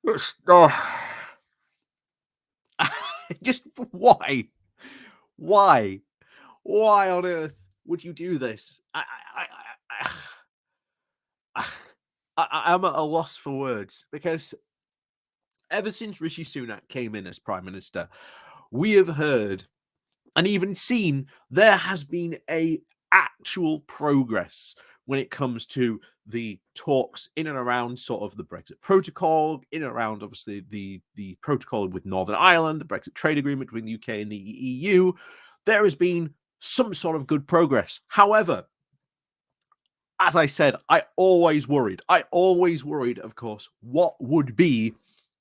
Oh, just why? Why? Why on earth would you do this? I, I'm at a loss for words because ever since Rishi Sunak came in as Prime Minister, we have heard and even seen there has been a actual progress when it comes to the talks in and around sort of the Brexit protocol, in and around obviously the protocol with Northern Ireland, the Brexit trade agreement between the UK and the EU. There has been some sort of good progress. However, as I said, I always worried, of course, what would be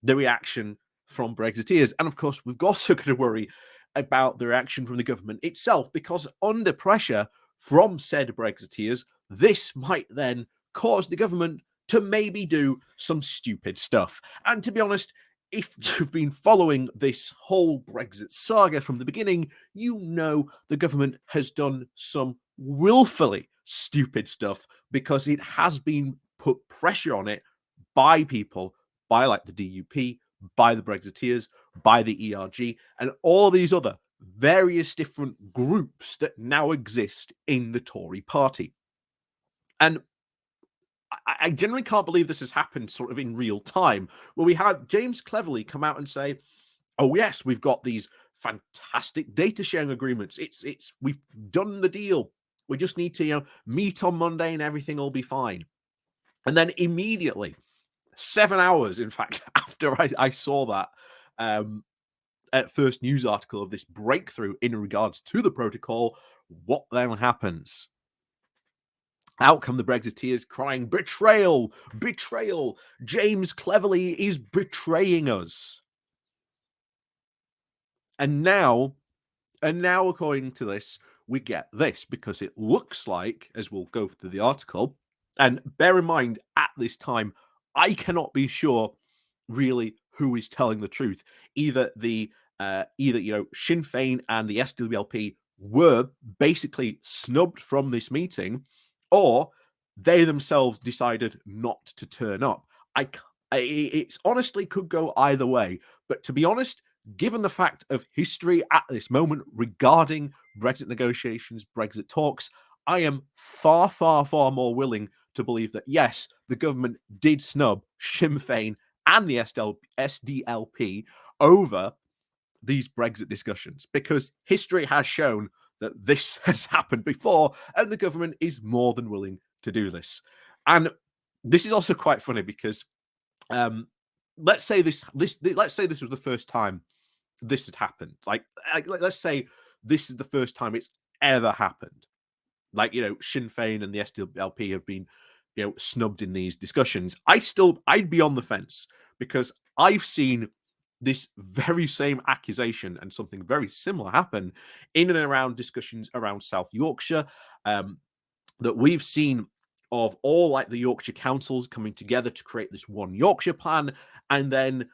the reaction from Brexiteers. And of course, we've also got to worry about the reaction from the government itself, because under pressure from said Brexiteers, this might then cause the government to maybe do some stupid stuff. And to be honest, if you've been following this whole Brexit saga from the beginning, you know the government has done some willfully stupid stuff because it has been put pressure on it by people, by like the DUP, by the Brexiteers, by the ERG, and all these other various different groups that now exist in the Tory party. And I generally can't believe this has happened sort of in real time, where we had James Cleverly come out and say, oh yes, we've got these fantastic data sharing agreements. We've done the deal. We just need to, meet on Monday and everything will be fine. And then immediately, 7 hours, in fact, after I saw that at first news article of this breakthrough in regards to the protocol, what then happens? Out come the Brexiteers crying, betrayal, betrayal. James Cleverly is betraying us. And now, according to this, we get this because it looks like, as we'll go through the article, and bear in mind, at this time, I cannot be sure really who is telling the truth. Either Sinn Féin and the SDLP were basically snubbed from this meeting, or they themselves decided not to turn up. It's honestly could go either way. But to be honest, given the fact of history at this moment regarding Brexit negotiations, Brexit talks, I am far, far, far more willing to believe that, yes, the government did snub Sinn Féin and the SDLP over these Brexit discussions, because history has shown that this has happened before and the government is more than willing to do this. And this is also quite funny because let's say this was the first time this had happened. Like let's say this is the first time it's ever happened. Like, Sinn Féin and the SDLP have been, snubbed in these discussions. I'd be on the fence because I've seen this very same accusation and something very similar happen in and around discussions around South Yorkshire, that we've seen of all like the Yorkshire councils coming together to create this one Yorkshire plan, and then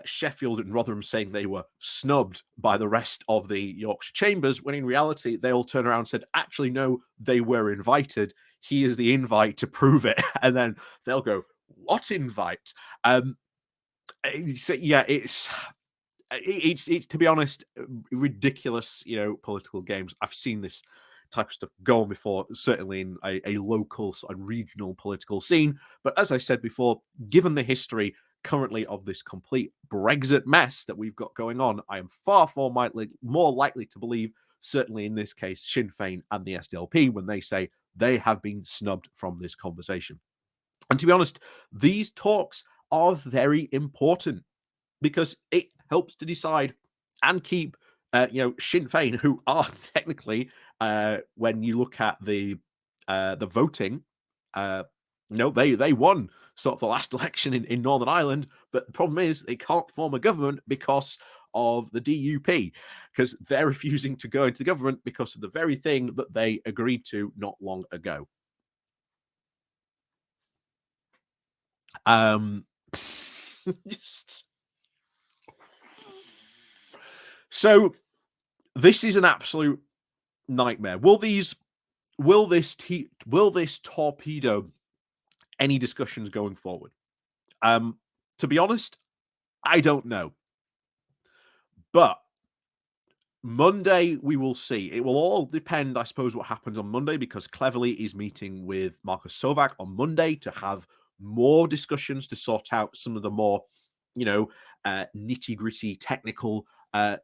Sheffield and Rotherham saying they were snubbed by the rest of the Yorkshire chambers, when in reality they all turn around and said, actually, no, they were invited. Here's the invite to prove it. And then they'll go, what invite? So, yeah, it's to be honest, ridiculous, political games. I've seen this type of stuff go on before, certainly in a local and regional political scene. But as I said before, given the history currently of this complete Brexit mess that we've got going on, I am far, far more likely to believe, certainly in this case, Sinn Féin and the SDLP, when they say they have been snubbed from this conversation. And to be honest, these talks are very important because it helps to decide and keep, Sinn Féin, who are technically, when you look at the voting, they won sort of the last election in Northern Ireland, but the problem is they can't form a government because of the DUP, because they're refusing to go into the government because of the very thing that they agreed to not long ago. Just so this is an absolute nightmare. Will this torpedo any discussions going forward? To be honest, I don't know. But Monday, we will see. It will all depend, I suppose, what happens on Monday, because Cleverly is meeting with Marcus Sovak on Monday to have more discussions to sort out some of the more, nitty-gritty technical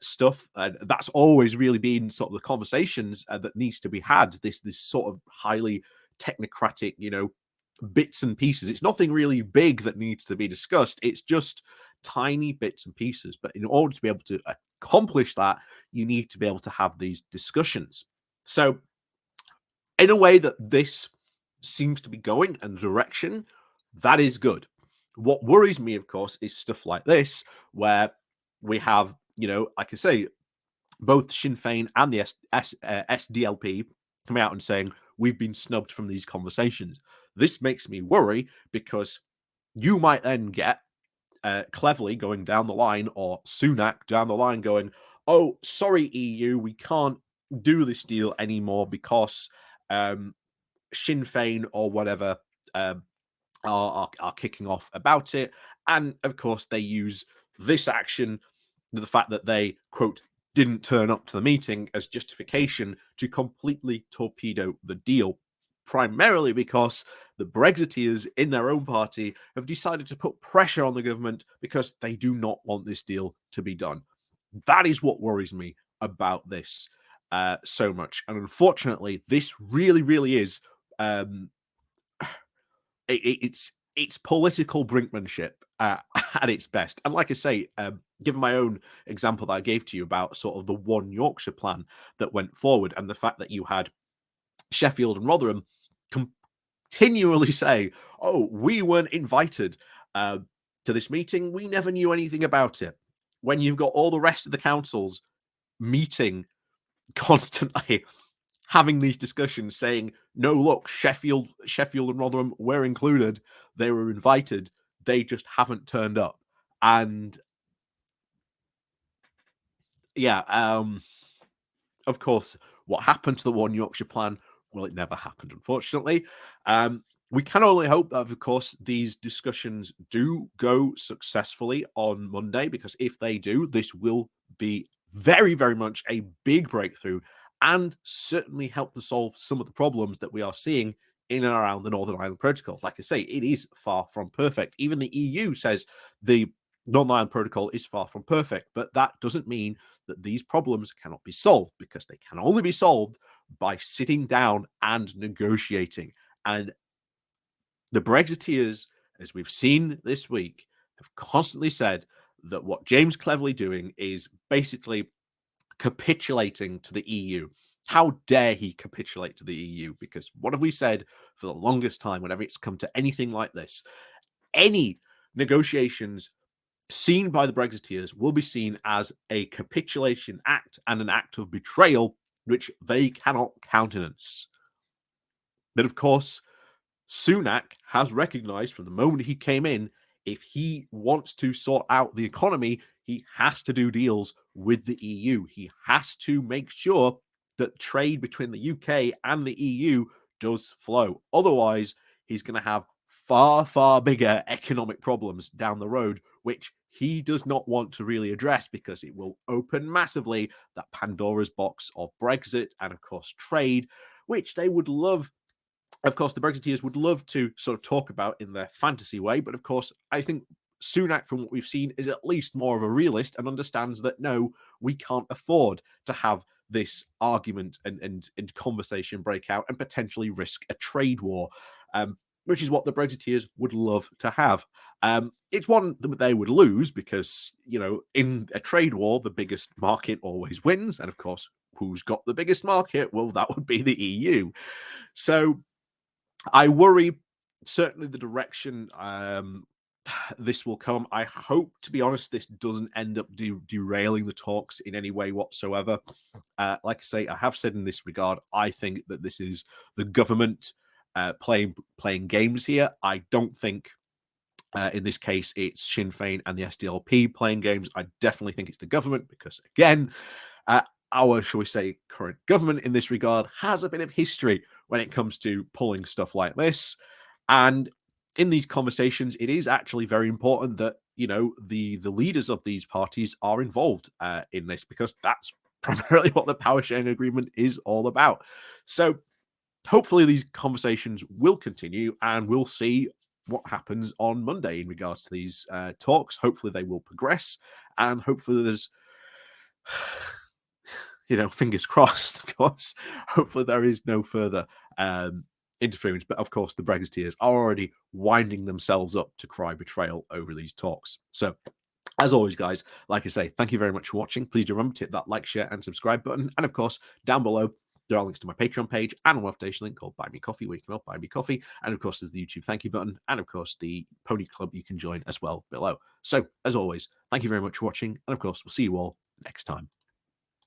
stuff. That's always really been sort of the conversations that needs to be had. This sort of highly technocratic, bits and pieces. It's nothing really big that needs to be discussed. It's just tiny bits and pieces. But in order to be able to accomplish that, you need to be able to have these discussions. So, in a way that this seems to be going in the direction, that is good. What worries me, of course, is stuff like this, where we have, like I say, both Sinn Féin and the SDLP coming out and saying, we've been snubbed from these conversations. This makes me worry, because you might then get Cleverly going down the line, or Sunak down the line going, oh, sorry, EU, we can't do this deal anymore because Sinn Féin or whatever are kicking off about it. And of course, they use this action, the fact that they, quote, didn't turn up to the meeting, as justification to completely torpedo the deal, primarily because the Brexiteers in their own party have decided to put pressure on the government because they do not want this deal to be done. That is what worries me about this so much. And unfortunately, this really, really is it's political brinkmanship at its best. And like I say, given my own example that I gave to you about sort of the one Yorkshire plan that went forward, and the fact that you had Sheffield and Rotherham continually say, oh, we weren't invited to this meeting, we never knew anything about it. When you've got all the rest of the councils meeting constantly, having these discussions, saying, no, look, Sheffield and Rotherham were included, they were invited, they just haven't turned up. And yeah, of course, what happened to the one Yorkshire plan? Well, it never happened, unfortunately. We can only hope that, of course, these discussions do go successfully on Monday, because if they do, this will be very, very much a big breakthrough, and certainly help to solve some of the problems that we are seeing in and around the Northern Ireland Protocol. Like I say, it is far from perfect. Even the EU says the Northern Ireland Protocol is far from perfect, but that doesn't mean that these problems cannot be solved, because they can only be solved by sitting down and negotiating. And the Brexiteers, as we've seen this week, have constantly said that what James Cleverly doing is basically capitulating to the EU. How dare he capitulate to the EU? Because what have we said for the longest time whenever it's come to anything like this? Any negotiations seen by the Brexiteers will be seen as a capitulation act and an act of betrayal, which they cannot countenance. But of course, Sunak has recognized from the moment he came in, if he wants to sort out the economy, he has to do deals with the EU. He has to make sure that trade between the UK and the EU does flow. Otherwise, he's going to have far, far bigger economic problems down the road, which he does not want to really address, because it will open massively that Pandora's box of Brexit and, of course, trade, which they would love. Of course, the Brexiteers would love to sort of talk about in their fantasy way, but of course, I think Sunak, from what we've seen, is at least more of a realist and understands that no, we can't afford to have this argument and conversation break out and potentially risk a trade war, which is what the Brexiteers would love to have. It's one that they would lose, because, in a trade war, the biggest market always wins. And of course, who's got the biggest market? Well, that would be the EU. So I worry certainly the direction this will come. I hope, to be honest, this doesn't end up derailing the talks in any way whatsoever. Like I say, I have said in this regard, I think that this is the government playing games here. I don't think in this case it's Sinn Féin and the SDLP playing games. I definitely think it's the government, because again, our, shall we say, current government in this regard has a bit of history when it comes to pulling stuff like this. And in these conversations, it is actually very important that, you know, the leaders of these parties are involved in this, because that's primarily what the power sharing agreement is all about. So hopefully these conversations will continue, and we'll see what happens on Monday in regards to these talks. Hopefully they will progress, and hopefully there's you know, fingers crossed, of course. Hopefully there is no further interference. But of course, the Brexiteers are already winding themselves up to cry betrayal over these talks. So, as always, guys, like I say, thank you very much for watching. Please do remember to hit that like, share, and subscribe button. And of course, down below, there are links to my Patreon page and a foundation link called Buy Me Coffee, where you can help buy me coffee. And of course, there's the YouTube thank you button. And of course, the Pony Club you can join as well below. So, as always, thank you very much for watching. And of course, we'll see you all next time.